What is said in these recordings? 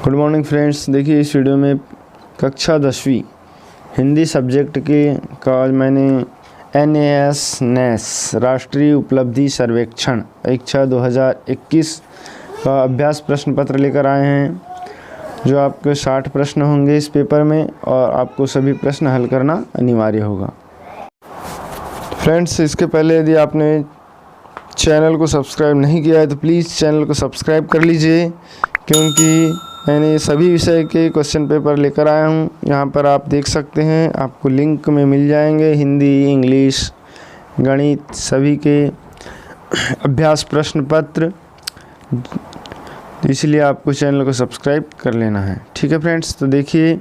Good morning friends. देखिए इस video में कक्षा 10वीं हिंदी सब्जेक्ट के का मैंने NAS राष्ट्रीय उपलब्धि सर्वेक्षण परीक्षा 2021 का अभ्यास प्रश्न पत्र लेकर आए हैं, जो आपके 60 प्रश्न होंगे इस पेपर में और आपको सभी प्रश्न हल करना अनिवार्य होगा। फ्रेंड्स, इसके पहले यदि आपने चैनल को सब्सक्राइब नहीं किया है तो प्लीज़ चैनल को सब्सक्राइब कर लीजिए, क्योंकि मैंने सभी विषय के क्वेश्चन पेपर लेकर आया हूँ। यहाँ पर आप देख सकते हैं, आपको लिंक में मिल जाएंगे हिंदी, इंग्लिश, गणित सभी के अभ्यास प्रश्न पत्र, इसलिए आपको चैनल को सब्सक्राइब कर लेना है। ठीक है फ्रेंड्स, तो देखिए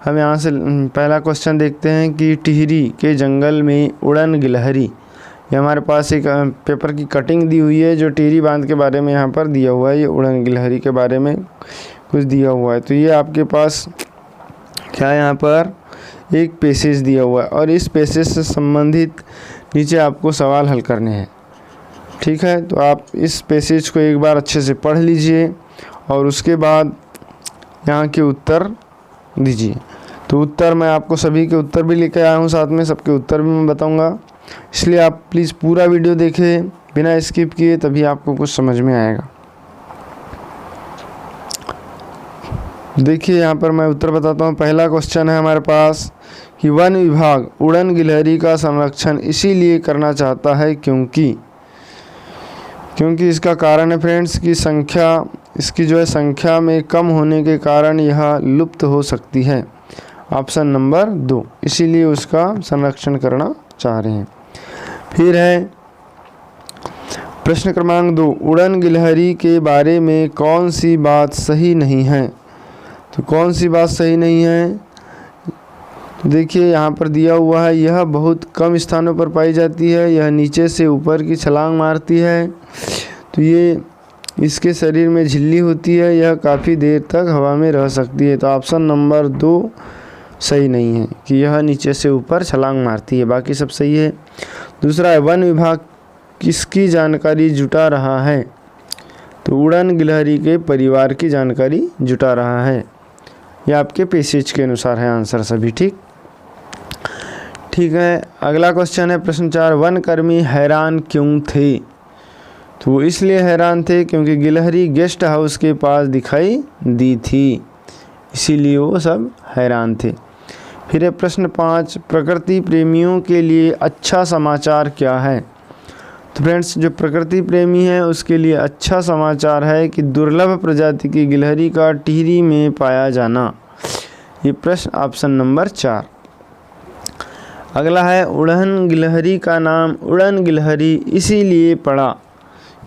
हम यहाँ से पहला क्वेश्चन देखते हैं कि टिहरी के जंगल में उड़न गिलहरी। ये हमारे पास एक पेपर की कटिंग दी हुई है जो टिहरी बांध के बारे में यहाँ पर दिया हुआ है। ये उड़न गिलहरी के बारे में कुछ दिया हुआ है, तो ये आपके पास क्या है, यहाँ पर एक पैसेज दिया हुआ है और इस पैसेज से संबंधित नीचे आपको सवाल हल करने हैं। ठीक है, तो आप इस पैसेज को एक बार अच्छे से पढ़ लीजिए और उसके बाद यहाँ के उत्तर दीजिए। तो उत्तर मैं आपको सभी के उत्तर भी लेकर आया हूँ, साथ में सबके उत्तर भी मैं बताऊँगा, इसलिए आप प्लीज़ पूरा वीडियो देखें बिना स्किप किए, तभी आपको कुछ समझ में आएगा। देखिए यहाँ पर मैं उत्तर बताता हूँ। पहला क्वेश्चन है हमारे पास कि वन विभाग उड़न गिलहरी का संरक्षण इसीलिए करना चाहता है क्योंकि इसका कारण है फ्रेंड्स की इसकी जो है संख्या में कम होने के कारण यह लुप्त हो सकती है। ऑप्शन नंबर 2, इसीलिए उसका संरक्षण करना चाह रहे हैं। फिर है प्रश्न क्रमांक 2, उड़न गिलहरी के बारे में कौन सी बात सही नहीं है। तो कौन सी बात सही नहीं है, देखिए यहाँ पर दिया हुआ है, यह बहुत कम स्थानों पर पाई जाती है, यह नीचे से ऊपर की छलांग मारती है, तो ये इसके शरीर में झिल्ली होती है, यह काफ़ी देर तक हवा में रह सकती है। तो ऑप्शन नंबर 2 सही नहीं है कि यह नीचे से ऊपर छलांग मारती है, बाकी सब सही है। दूसरा है वन विभाग किसकी जानकारी जुटा रहा है। तो उड़न गिलहरी के परिवार की जानकारी जुटा रहा है। यह आपके पैसेज के अनुसार है आंसर सभी। ठीक है, अगला क्वेश्चन है प्रश्न 4, वन कर्मी हैरान क्यों थे। तो वो इसलिए हैरान थे क्योंकि गिलहरी गेस्ट हाउस के पास दिखाई दी थी, इसीलिए वो सब हैरान थे। फिर है प्रश्न 5, प्रकृति प्रेमियों के लिए अच्छा समाचार क्या है। तो फ्रेंड्स, जो प्रकृति प्रेमी है उसके लिए अच्छा समाचार है कि दुर्लभ प्रजाति की गिलहरी का टिहरी में पाया जाना। ये प्रश्न ऑप्शन नंबर 4। अगला है उड़न गिलहरी का नाम उड़न गिलहरी इसीलिए पड़ा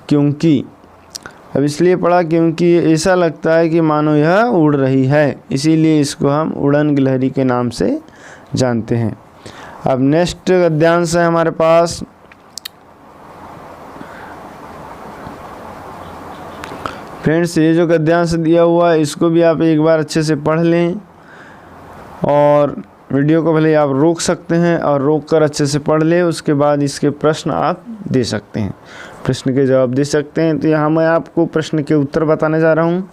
क्योंकि। अब इसलिए पड़ा क्योंकि ऐसा लगता है कि मानो यह उड़ रही है, इसीलिए इसको हम उड़न गिलहरी के नाम से जानते हैं। अब नेक्स्ट गद्यांश है हमारे पास। फ्रेंड्स, ये जो गद्यांश दिया हुआ है इसको भी आप एक बार अच्छे से पढ़ लें और वीडियो को भले आप रोक सकते हैं और रोक कर अच्छे से पढ़ लें, उसके बाद इसके प्रश्न आप दे सकते हैं, प्रश्न के जवाब दे सकते हैं। तो यहाँ मैं आपको प्रश्न के उत्तर बताने जा रहा हूँ।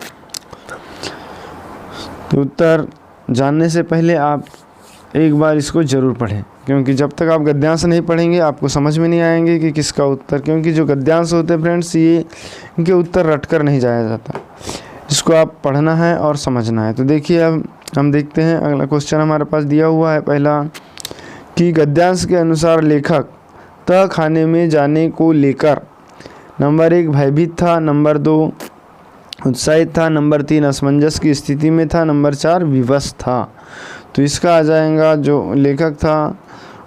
तो उत्तर जानने से पहले आप एक बार इसको ज़रूर पढ़ें, क्योंकि जब तक आप गद्यांश नहीं पढ़ेंगे आपको समझ में नहीं आएंगे कि किसका उत्तर, क्योंकि जो गद्यांश होते हैं फ्रेंड्स ये इनके उत्तर रटकर नहीं जाया जाता, इसको आप पढ़ना है और समझना है। तो देखिए अब हम देखते हैं अगला क्वेश्चन हमारे पास दिया हुआ है। पहला कि गद्यांश के अनुसार लेखक तह खाने में जाने को लेकर नंबर 1 भयभीत था, नंबर 2 उत्साहित था, नंबर 3 असमंजस की स्थिति में था, नंबर 4 विवश था। तो इसका आ जाएगा जो लेखक था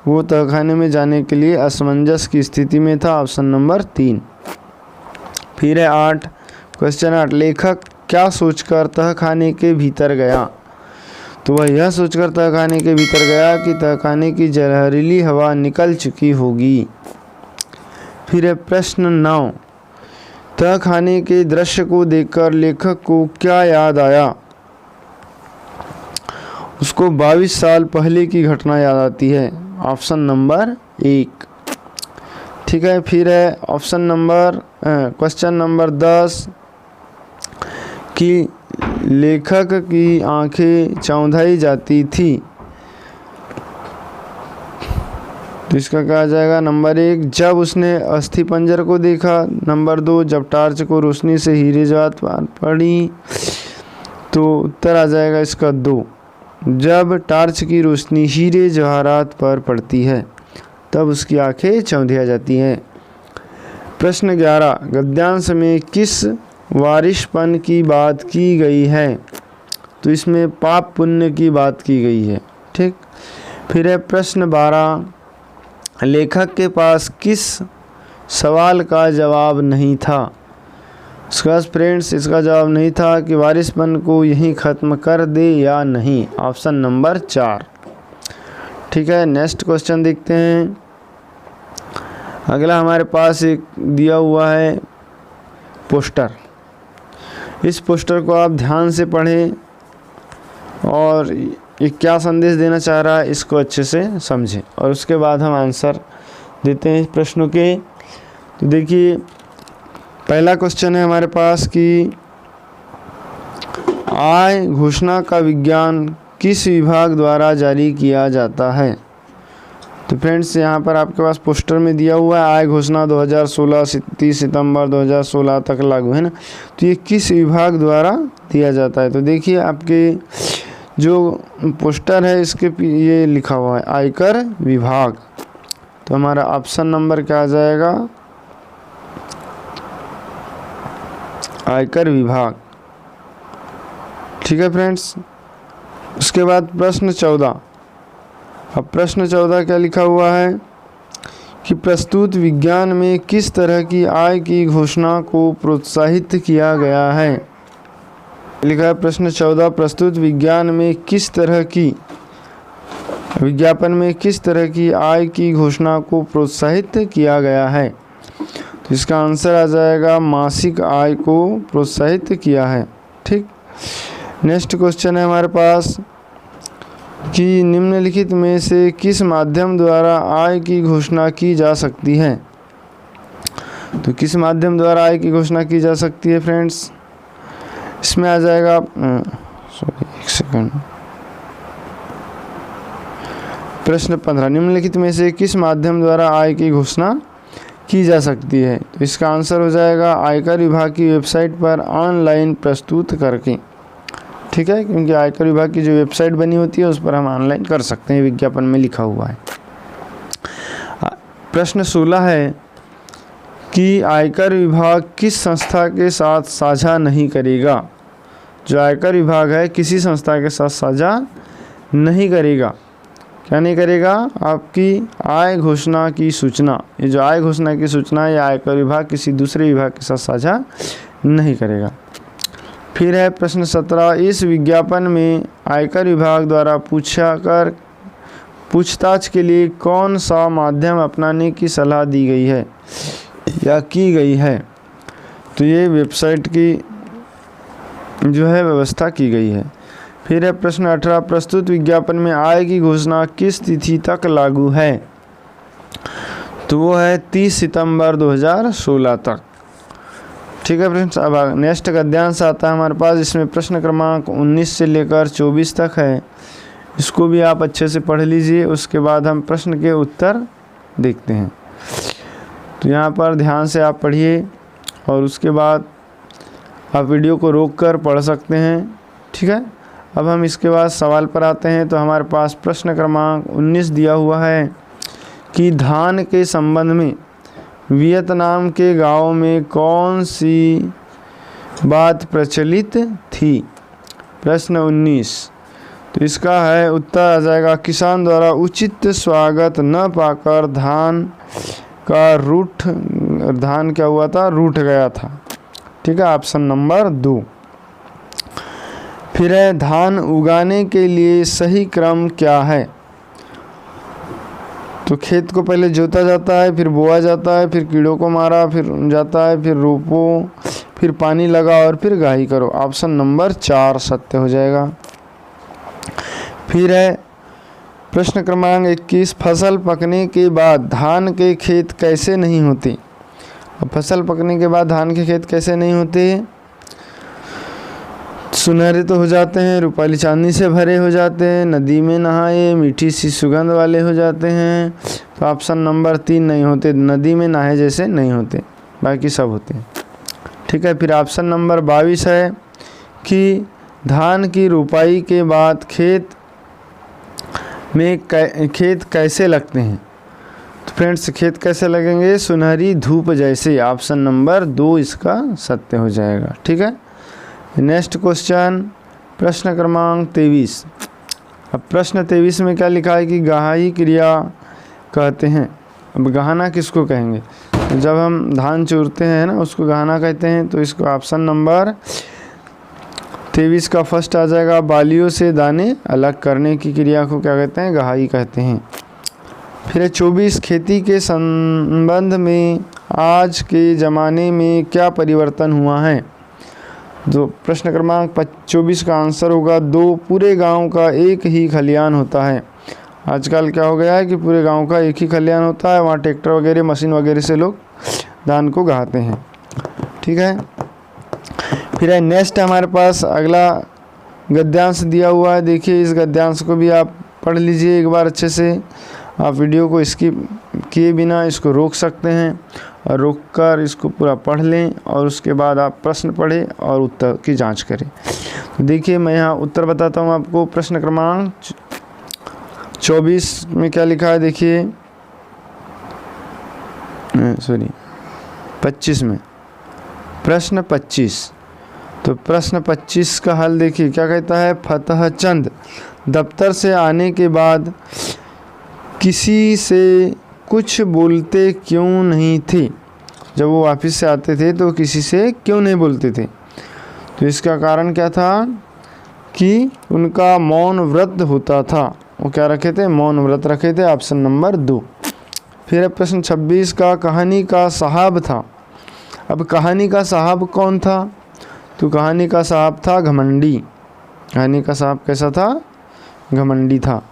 वो तहखाने में जाने के लिए असमंजस की स्थिति में था, ऑप्शन नंबर 3। फिर है 8, क्वेश्चन 8, लेखक क्या सोचकर तहखाने के भीतर गया। तो वह यह सोचकर तहखाने के भीतर गया कि तहखाने की जहरीली हवा निकल चुकी होगी। फिर है प्रश्न 9, तहखाने के दृश्य को देखकर लेखक को क्या याद आया। उसको 22 साल पहले की घटना याद आती है, ऑप्शन नंबर 1। ठीक है, फिर है ऑप्शन नंबर क्वेश्चन नंबर 10 कि लेखक की आंखें चौंधाई जाती थी। तो इसका कहा जाएगा नंबर 1 जब उसने अस्थिपंजर को देखा, नंबर 2 जब टार्च को रोशनी से हीरे जवाहरात पर पड़ी। तो उत्तर आ जाएगा इसका 2 जब टार्च की रोशनी हीरे जवाहरात पर पड़ती है तब उसकी आंखें चौंधिया जाती हैं। प्रश्न 11 गद्यांश में किस वारिशपन की बात की गई है? तो इसमें पाप पुण्य की बात की गई है। ठीक, फिर है प्रश्न 12 लेखक के पास किस सवाल का जवाब नहीं था? इसका फ्रेंड्स इसका जवाब नहीं था कि वारिसपन को यहीं ख़त्म कर दे या नहीं। Option number 4। ठीक है, नेक्स्ट क्वेश्चन देखते हैं। अगला हमारे पास एक दिया हुआ है पोस्टर। इस पोस्टर को आप ध्यान से पढ़ें और ये क्या संदेश देना चाह रहा है इसको अच्छे से समझें और उसके बाद हम आंसर देते हैं प्रश्नों के। तो देखिए पहला क्वेश्चन है हमारे पास कि आय घोषणा का विज्ञान किस विभाग द्वारा जारी किया जाता है? तो फ्रेंड्स यहाँ पर आपके पास पोस्टर में दिया हुआ है आय घोषणा 2016 30 सितंबर 2016 तक लागू है ना। तो ये किस विभाग द्वारा दिया जाता है? तो देखिए आपके जो पोस्टर है इसके ये लिखा हुआ है आयकर विभाग। तो हमारा ऑप्शन नंबर क्या आ जाएगा? आयकर विभाग। ठीक है फ्रेंड्स, उसके बाद प्रश्न 14। अब प्रश्न 14 क्या लिखा हुआ है कि प्रस्तुत विज्ञान में किस तरह की आय की घोषणा को प्रोत्साहित किया गया है? लिखा है प्रश्न 14 प्रस्तुत विज्ञान में किस तरह की विज्ञापन में किस तरह की आय की घोषणा को प्रोत्साहित किया गया है? तो इसका आंसर आ जाएगा मासिक आय को प्रोत्साहित किया है। ठीक, नेक्स्ट क्वेश्चन है हमारे पास कि निम्नलिखित में से किस माध्यम द्वारा आय की घोषणा की जा सकती है? तो किस माध्यम द्वारा आय की घोषणा की जा सकती है फ्रेंड्स? इसमें आ जाएगा एक सेकंड। प्रश्न 15 निम्नलिखित में से किस माध्यम द्वारा आय की घोषणा की जा सकती है? तो इसका आंसर हो जाएगा आयकर विभाग की वेबसाइट पर ऑनलाइन प्रस्तुत करके। ठीक है, क्योंकि आयकर विभाग की जो वेबसाइट बनी होती है उस पर हम ऑनलाइन कर सकते हैं, विज्ञापन में लिखा हुआ है। प्रश्न 16 है कि आयकर विभाग किस संस्था के साथ साझा नहीं करेगा? जो आयकर विभाग है किसी संस्था के साथ साझा नहीं करेगा। क्या नहीं करेगा? आपकी आय घोषणा की सूचना, ये जो आय घोषणा की सूचना है आयकर विभाग किसी दूसरे विभाग के साथ साझा नहीं करेगा। फिर है प्रश्न 17 इस विज्ञापन में आयकर विभाग द्वारा पूछताछ के लिए कौन सा माध्यम अपनाने की सलाह दी गई है या की गई है? तो ये वेबसाइट की जो है व्यवस्था की गई है। फिर है प्रश्न 18 प्रस्तुत विज्ञापन में आय की घोषणा किस तिथि तक लागू है? तो वो है 30 सितंबर 2016 तक। ठीक है फ्रेंड्स, अब नेक्स्ट गद्यांश आता है हमारे पास। इसमें प्रश्न क्रमांक 19 से लेकर 24 तक है। इसको भी आप अच्छे से पढ़ लीजिए, उसके बाद हम प्रश्न के उत्तर देखते हैं। तो यहाँ पर ध्यान से आप पढ़िए और उसके बाद आप वीडियो को रोककर पढ़ सकते हैं। ठीक है, अब हम इसके बाद सवाल पर आते हैं। तो हमारे पास प्रश्न क्रमांक 19 दिया हुआ है कि धान के संबंध में वियतनाम के गांव में कौन सी बात प्रचलित थी? प्रश्न 19। तो इसका है उत्तर आ जाएगा किसान द्वारा उचित स्वागत न पाकर धान क्या हुआ था? रूठ गया था। ठीक है, ऑप्शन नंबर 2। फिर है धान उगाने के लिए सही क्रम क्या है? तो खेत को पहले जोता जाता है, फिर बोआ जाता है, फिर कीड़ों को मारा, फिर जाता है, फिर रोपो, फिर पानी लगा और फिर गाही करो। ऑप्शन नंबर 4 सत्य हो जाएगा। फिर है प्रश्न क्रमांक 21 फसल पकने के बाद धान के खेत कैसे नहीं होते? अब फसल पकने के बाद धान के खेत कैसे नहीं होते? सुनहरे तो हो जाते हैं, रूपाली चांदी से भरे हो जाते हैं, नदी में नहाए, मीठी सी सुगंध वाले हो जाते हैं। तो ऑप्शन नंबर 3 नहीं होते, नदी में नहाए जैसे नहीं होते, बाकी सब होते हैं। ठीक है, फिर ऑप्शन नंबर 22 है कि धान की रुपाई के बाद खेत कैसे लगते हैं। तो फ्रेंड्स खेत कैसे लगेंगे, सुनहरी धूप जैसे। ऑप्शन नंबर 2 इसका सत्य हो जाएगा। ठीक है, नेक्स्ट क्वेश्चन प्रश्न क्रमांक 23। अब प्रश्न 23 में क्या लिखा है कि गहाई क्रिया कहते हैं। अब गहाना किसको कहेंगे, जब हम धान चूरते हैं ना उसको गहाना कहते हैं। तो इसको ऑप्शन नंबर 23 का फर्स्ट आ जाएगा, बालियों से दाने अलग करने की क्रिया को क्या कहते हैं, गहाई कहते हैं। फिर 24 खेती के संबंध में आज के ज़माने में क्या परिवर्तन हुआ है। जो प्रश्न क्रमांक 24 का आंसर होगा 2, पूरे गांव का एक ही खलियान होता है। आजकल क्या हो गया है कि पूरे गांव का एक ही खलियान होता है, वहाँ ट्रैक्टर वगैरह मशीन वगैरह से लोग धान को गहाते हैं। ठीक है, फिर है नेक्स्ट हमारे पास अगला गद्यांश दिया हुआ है। देखिए इस गद्यांश को भी आप पढ़ लीजिए एक बार अच्छे से। आप वीडियो को स्किप किए बिना इसको रोक सकते हैं और रोककर इसको पूरा पढ़ लें और उसके बाद आप प्रश्न पढ़ें और उत्तर की जांच करें। तो देखिए मैं यहाँ उत्तर बताता हूँ आपको। प्रश्न क्रमांक 24 में क्या लिखा है, देखिए 25 में प्रश्न 25। तो प्रश्न 25 का हल देखिए क्या कहता है, फतहचंद दफ्तर से आने के बाद किसी से कुछ बोलते क्यों नहीं थे। जब वो ऑफिस से आते थे तो किसी से क्यों नहीं बोलते थे। तो इसका कारण क्या था कि उनका मौन व्रत होता था। वो क्या रखे थे, मौन व्रत रखे थे। Option number 2। फिर है प्रश्न 26 का, कहानी का साहब था। अब कहानी का साहब कौन था, तो कहानी का साहब था घमंडी। कहानी का साहब कैसा था, घमंडी था।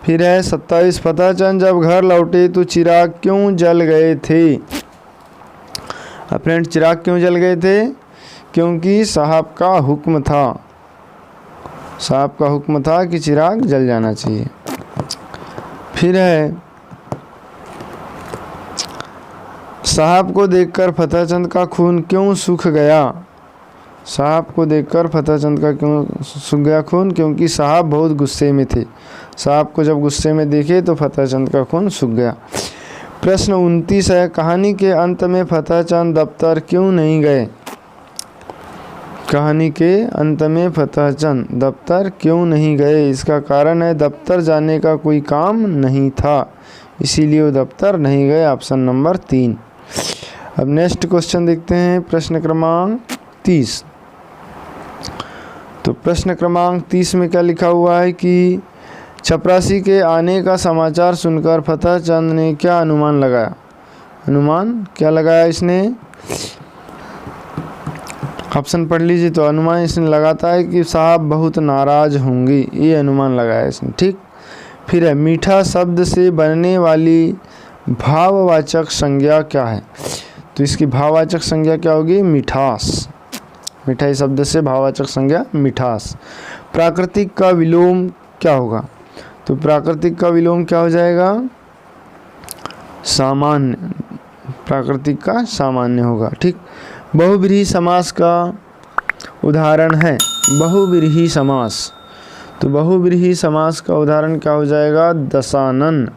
फिर है 27, फतहचंद जब घर लौटे तो चिराग क्यों जल गए थे। अब फ्रेंड चिराग क्यों जल गए थे, क्योंकि साहब का हुक्म था। साहब का हुक्म था कि चिराग जल जाना चाहिए। फिर है साहब को देखकर फतहचंद का खून क्यों सूख गया। साहब को देखकर फतहचंद का क्यों सूख गया खून, क्योंकि साहब बहुत गुस्से में थे। साहब को जब गुस्से में देखे तो फतहचंद का खून सूख गया। प्रश्न 29 है, कहानी के अंत में फतहचंद दफ्तर क्यों नहीं गए। कहानी के अंत में फतहचंद दफ्तर क्यों नहीं गए, इसका कारण है दफ्तर जाने का कोई काम नहीं था, इसीलिए वो दफ्तर नहीं गए। Option number 3। अब नेक्स्ट क्वेश्चन देखते हैं, प्रश्न क्रमांक 30। तो प्रश्न क्रमांक 30 में क्या लिखा हुआ है कि चपरासी के आने का समाचार सुनकर फतहचंद ने क्या अनुमान लगाया। अनुमान क्या लगाया इसने, ऑप्शन पढ़ लीजिए। तो अनुमान इसने लगाता है कि साहब बहुत नाराज होंगे, ये अनुमान लगाया इसने। ठीक, फिर है मीठा शब्द से बनने वाली भाववाचक संज्ञा क्या है। तो इसकी भाववाचक संज्ञा क्या होगी, मिठास। मिठाई शब्द से भाववाचक संज्ञा मिठास। प्राकृतिक का विलोम क्या होगा, तो प्राकृतिक का विलोम क्या हो जाएगा, सामान्य। प्राकृतिक का सामान्य होगा। ठीक, बहुव्रीहि समास का उदाहरण है, बहुव्रीहि समास। तो बहुव्रीहि समास का उदाहरण क्या हो जाएगा, दशानन।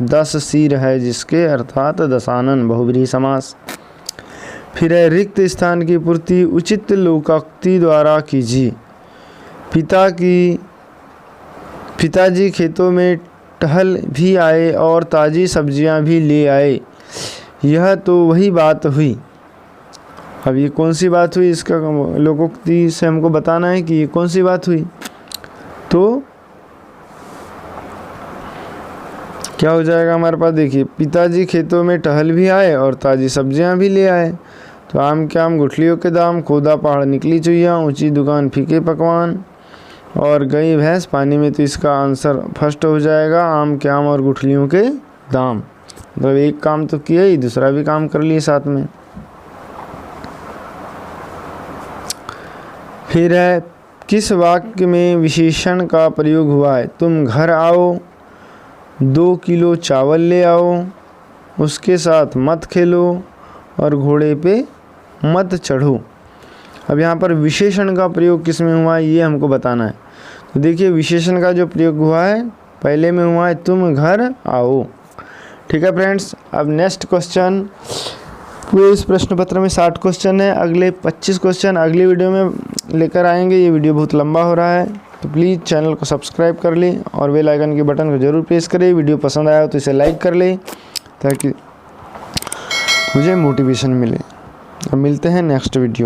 10 सिर है जिसके, अर्थात दशानन बहुव्रीहि समास। फिर है रिक्त स्थान की पूर्ति उचित लोकोक्ति द्वारा कीजिए। पिताजी खेतों में टहल भी आए और ताज़ी सब्जियां भी ले आए, यह तो वही बात हुई। अब ये कौन सी बात हुई, इसका लोकोक्ति से हमको बताना है कि ये कौन सी बात हुई। तो क्या हो जाएगा हमारे पास, देखिए पिताजी खेतों में टहल भी आए और ताज़ी सब्जियां भी ले आए। तो आम के आम गुठलियों के दाम, खोदा पहाड़ निकली चुइयाँ, ऊंची दुकान फीके पकवान और गई भैंस पानी में। तो इसका आंसर फर्स्ट हो जाएगा, आम के आम और गुठलियों के दाम। मतलब एक काम तो किया ही, दूसरा भी काम कर लिए साथ में। फिर है किस वाक्य में विशेषण का प्रयोग हुआ है? तुम घर आओ, 2 किलो चावल ले आओ, उसके साथ मत खेलो और घोड़े पे मत चढ़ो। अब यहाँ पर विशेषण का प्रयोग किस में हुआ है ये हमको बताना है। तो देखिए विशेषण का जो प्रयोग हुआ है पहले में हुआ है तुम घर आओ। ठीक है फ्रेंड्स, अब नेक्स्ट क्वेश्चन, पूरे इस प्रश्न पत्र में 60 क्वेश्चन है, अगले 25 क्वेश्चन अगली वीडियो में लेकर आएंगे। ये वीडियो बहुत लंबा हो रहा है, तो प्लीज़ चैनल को सब्सक्राइब कर लें और बेल आइकन के बटन को ज़रूर प्रेस करें। वीडियो पसंद आया हो तो इसे लाइक कर लें ताकि मुझे मोटिवेशन मिले। अब मिलते हैं नेक्स्ट वीडियो।